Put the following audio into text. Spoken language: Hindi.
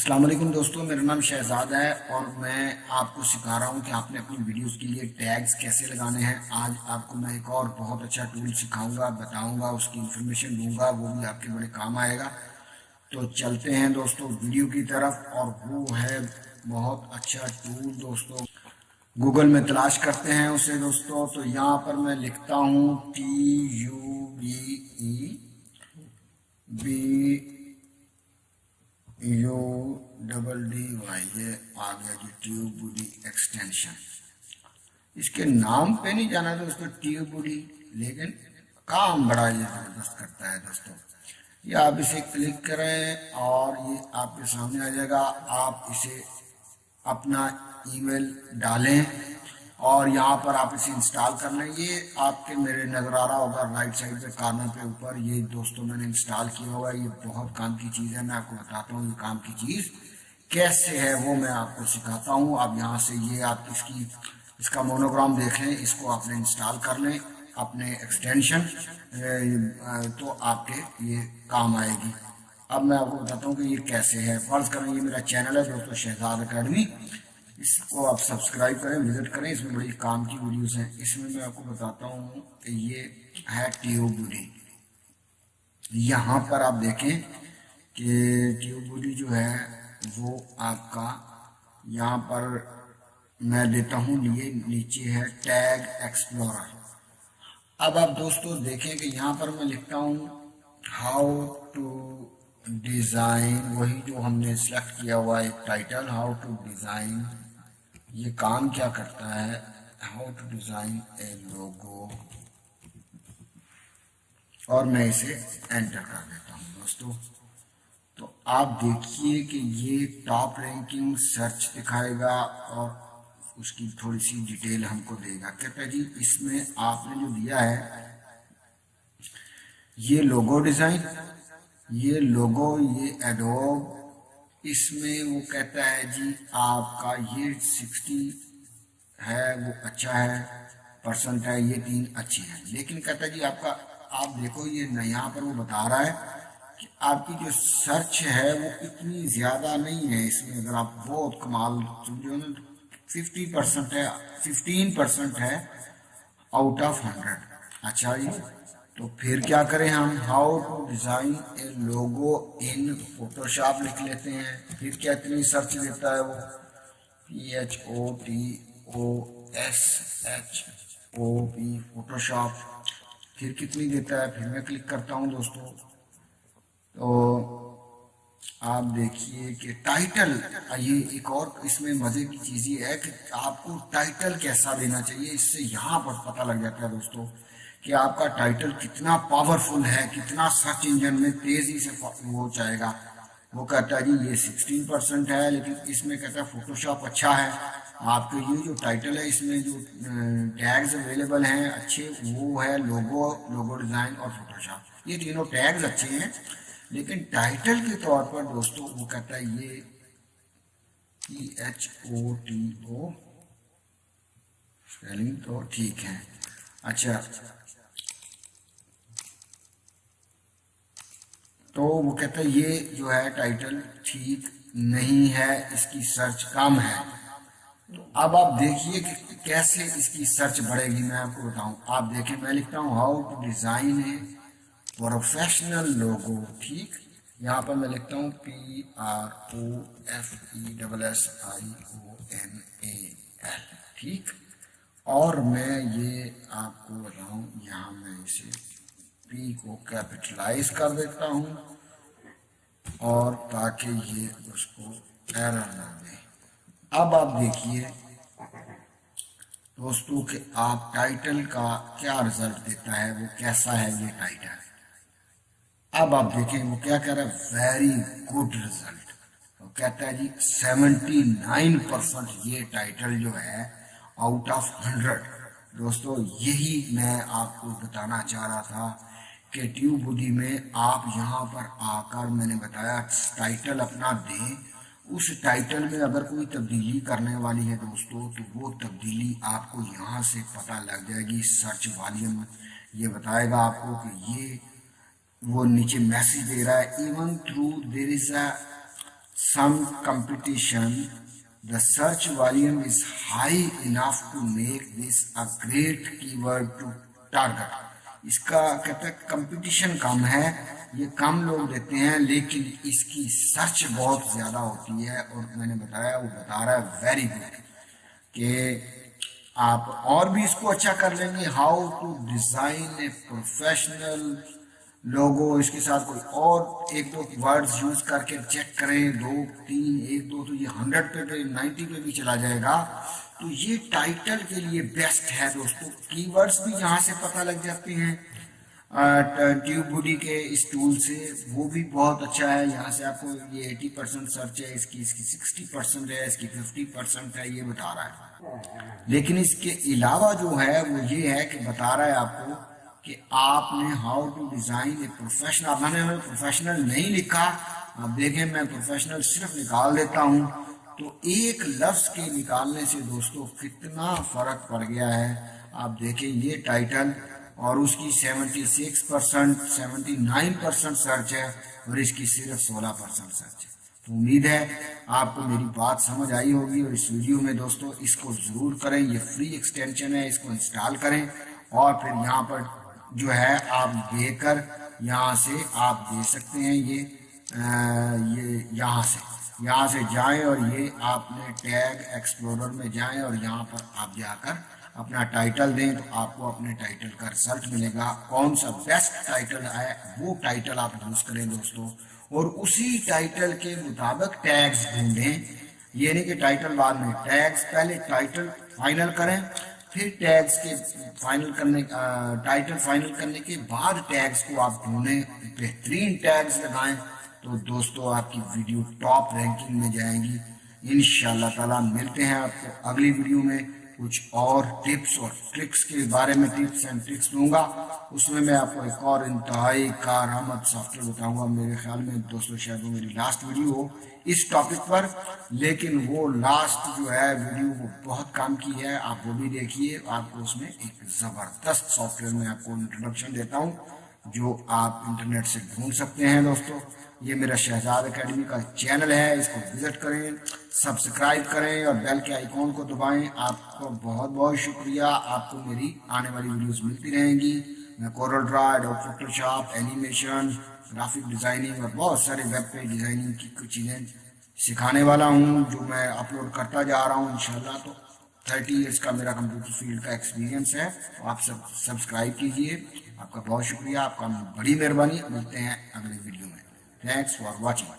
अस्सलाम वालेकुम दोस्तों, मेरा नाम शहजाद है और मैं आपको सिखा रहा हूँ कि आपने अपनी वीडियोस के लिए टैग्स कैसे लगाने हैं। आज आपको मैं एक और बहुत अच्छा टूल सिखाऊंगा, बताऊंगा, उसकी इंफॉर्मेशन दूंगा, वो भी आपके बड़े काम आएगा। तो चलते हैं दोस्तों वीडियो की तरफ, और वो है बहुत अच्छा टूल दोस्तों। गूगल में तलाश करते हैं उसे दोस्तों। तो यहाँ पर मैं लिखता हूँ TUBE UDDY, ये आ गया जी TUBE एक्सटेंशन। इसके नाम पे नहीं जाना दोस्तों TUBE, लेकिन काम बड़ा ये जबरदस्त करता है दोस्तों। ये आप इसे क्लिक करें और ये आपके सामने आ जाएगा। आप इसे अपना ईमेल डालें और यहाँ पर आप इसे इंस्टॉल कर लें। ये आपके मेरे नज़र आ रहा होगा राइट साइड पे कॉर्नर पे ऊपर, ये दोस्तों मैंने इंस्टॉल किया हुआ है। ये बहुत काम की चीज़ है, मैं आपको बताता हूँ ये काम की चीज़ कैसे है, वो मैं आपको सिखाता हूँ। अब यहाँ से ये आप इसका मोनोग्राम देख लें, इसको आपने इंस्टॉल कर लें अपने एक्सटेंशन, तो आपके ये काम आएगी। अब मैं आपको बताता हूँ कि ये कैसे है। फर्ज करें ये मेरा चैनल है दोस्तों शहजाद अकेडमी, इसको आप सब्सक्राइब करें, विजिट करें, इसमें बड़ी काम की वीडियोस हैं। इसमें मैं आपको बताता हूँ कि ये है TUBE। यहाँ पर आप देखें कि TUBE जो है वो आपका, यहाँ पर मैं देता हूँ, ये नीचे है टैग एक्सप्लोरर। अब आप दोस्तों देखें कि यहाँ पर मैं लिखता हूँ हाउ टू डिज़ाइन, वही जो हमने सेलेक्ट किया हुआ एक टाइटल, हाउ टू डिज़ाइन। ये काम क्या करता है, हाउ टू डिज़ाइन ए लोगो, और मैं इसे एंटर कर देता हूँ दोस्तों। तो आप देखिए कि ये टॉप रैंकिंग सर्च दिखाएगा और उसकी थोड़ी सी डिटेल हमको देगा। कहता है जी इसमें आपने जो दिया है ये लोगो डिज़ाइन, ये लोगो, ये एडोब, इसमें वो कहता है जी आपका ये 60 है, वो अच्छा है, परसेंट है, ये 3 अच्छे हैं। लेकिन कहता है जी आपका, आप देखो ये यहाँ पर वो बता रहा है कि आपकी जो सर्च है वो इतनी ज़्यादा नहीं है इसमें। अगर आप बहुत कमाल समझो ना, 50% है, 15% है आउट ऑफ 100। अच्छा जी, तो फिर क्या करें हम, how to design a logo in Photoshop लिख लेते हैं। फिर क्या इतनी सर्च देता है वो, PHOTOSHOP फोटोशॉप। फिर कितनी देता है, फिर मैं क्लिक करता हूँ दोस्तों। तो आप देखिए कि टाइटल, ये एक और इसमें मज़े की चीज़ ये है कि आपको टाइटल कैसा देना चाहिए, इससे यहाँ पर पता लग जाता है दोस्तों कि आपका टाइटल कितना पावरफुल है, कितना सर्च इंजन में तेज़ी से वो जाएगा। वो कहता है जी ये 16% है, लेकिन इसमें कहता है फोटोशॉप अच्छा है। आपके ये जो टाइटल है इसमें जो टैग्स अवेलेबल हैं अच्छे, वो है लोगो, लोगो डिज़ाइन और फोटोशॉप। ये तीनों टैग्स अच्छे हैं, लेकिन टाइटल के तौर पर दोस्तों वो कहता है ये PHOTO, स्पेलिंग तो ठीक है। अच्छा, तो वो कहता है ये जो है टाइटल ठीक नहीं है, इसकी सर्च कम है। तो अब आप देखिए कि कैसे इसकी सर्च बढ़ेगी, मैं आपको बताऊं। आप देखें, मैं लिखता हूँ हाउ टू डिज़ाइन है प्रोफेशनल लोगो, ठीक। यहाँ पर मैं लिखता हूँ PROFESSIONAL, ठीक। और मैं ये आपको बताऊँ, यहाँ मैं इसे P को कैपिटलाइज कर देता हूँ और ताकि ये उसको एरर ना दे। अब आप देखिए दोस्तों कि आप टाइटल का क्या रिजल्ट देता है, वो कैसा है ये टाइटल। अब आप देखें वो क्या कह रहा है, वेरी गुड रिजल्ट। तो कहता है जी 79% ये टाइटल जो है आउट ऑफ 100। दोस्तों यही मैं आपको बताना चाह रहा था कि TUBE में आप यहाँ पर आकर, मैंने बताया टाइटल अपना दें, उस टाइटल में अगर कोई तब्दीली करने वाली है दोस्तों, तो वो तब्दीली आपको यहाँ से पता लग जाएगी। सर्च वॉल्यूम ये बताएगा आपको कि ये, वो नीचे मैसेज दे रहा है, even through there is a some competition, the search volume is high enough to make this a great keyword to target. इसका कहते हैं कंपटीशन कम है, ये कम लोग देते हैं, लेकिन इसकी सर्च बहुत ज्यादा होती है। और मैंने बताया, वो बता रहा है वेरी गुड कि आप और भी इसको अच्छा कर लेंगे। How to design a professional logo, इसके साथ कोई और एक दो वर्ड्स यूज करके चेक करें, 2 3 1 2, तो ये 100 पे 90 पे भी चला जाएगा। तो ये टाइटल के लिए बेस्ट है दोस्तों। कीवर्ड्स भी यहाँ से पता लग जाते हैं ट्यूबबुडी के इस टूल से, वो भी बहुत अच्छा है। यहाँ से आपको ये 80% सर्च है, इसकी 60% है, इसकी 50% है, ये बता रहा है। लेकिन इसके अलावा जो है वो ये है कि बता रहा है आपको कि आपने how to design a professional, अब मैंने प्रोफेशनल नहीं लिखा, अब देखें मैं प्रोफेशनल सिर्फ निकाल देता हूं, तो एक लफ्ज के निकालने से दोस्तों कितना फर्क पड़ गया है। आप देखें ये टाइटल और उसकी 76% 79% सर्च है और इसकी सिर्फ 16% सर्च है। तो उम्मीद है आपको मेरी बात समझ आई होगी। और इस वीडियो में दोस्तों इसको जरूर करें, ये फ्री एक्सटेंशन है, इसको इंस्टॉल करें और फिर यहाँ पर जो है आप देकर यहाँ से आप दे सकते हैं। ये यहाँ से जाएं और ये आपने टैग एक्सप्लोरर में जाएं और यहाँ पर आप जाकर अपना टाइटल दें, तो आपको अपने टाइटल का रिजल्ट मिलेगा। कौन सा बेस्ट टाइटल है वो टाइटल आप यूज करें दोस्तों, और उसी टाइटल के मुताबिक टैग्स ढूंढें। ये नहीं कि टाइटल बाद में, टैग्स पहले टाइटल फाइनल करें, फिर टैग्स के फाइनल करने टाइटल फाइनल करने के बाद टैग्स को आप ढूंढें, बेहतरीन टैग्स लगाएं, तो दोस्तों आपकी वीडियो टॉप रैंकिंग में जाएगी इंशाल्लाह ताला। मिलते हैं आपको अगली वीडियो में कुछ और टिप्स और ट्रिक्स के बारे में, टिप्स एंड ट्रिक्स दूंगा। उसमें मैं आपको एक और इंतहाई कारआमद सॉफ्टवेयर बताऊंगा। मेरे ख्याल में दोस्तों शायद वो मेरी लास्ट वीडियो हो इस टॉपिक पर, लेकिन वो लास्ट जो है वीडियो वो बहुत काम की है, आप वो भी देखिए। आपको उसमें एक जबरदस्त सॉफ्टवेयर में आपको इंट्रोडक्शन देता हूँ जो आप इंटरनेट से ढूंढ सकते हैं दोस्तों। ये मेरा शहजाद एकेडमी का चैनल है, इसको विजिट करें, सब्सक्राइब करें और बेल के आइकॉन को दबाएं। आपको बहुत बहुत शुक्रिया। आपको मेरी आने वाली वीडियोस मिलती रहेंगी। मैं Corel Draw, adobe Photoshop, animation, graphic designing और बहुत सारे वेब पेज डिजाइनिंग की कुछ चीज़ें सिखाने वाला हूँ जो मैं अपलोड करता जा रहा हूँ इंशाल्लाह। तो 30 ईयर्स का मेरा कंप्यूटर फील्ड का एक्सपीरियंस है। तो आप सब सब्सक्राइब कीजिए। आपका बहुत शुक्रिया, आपका बड़ी मेहरबानी। मिलते हैं अगले वीडियो में। Thanks for watching.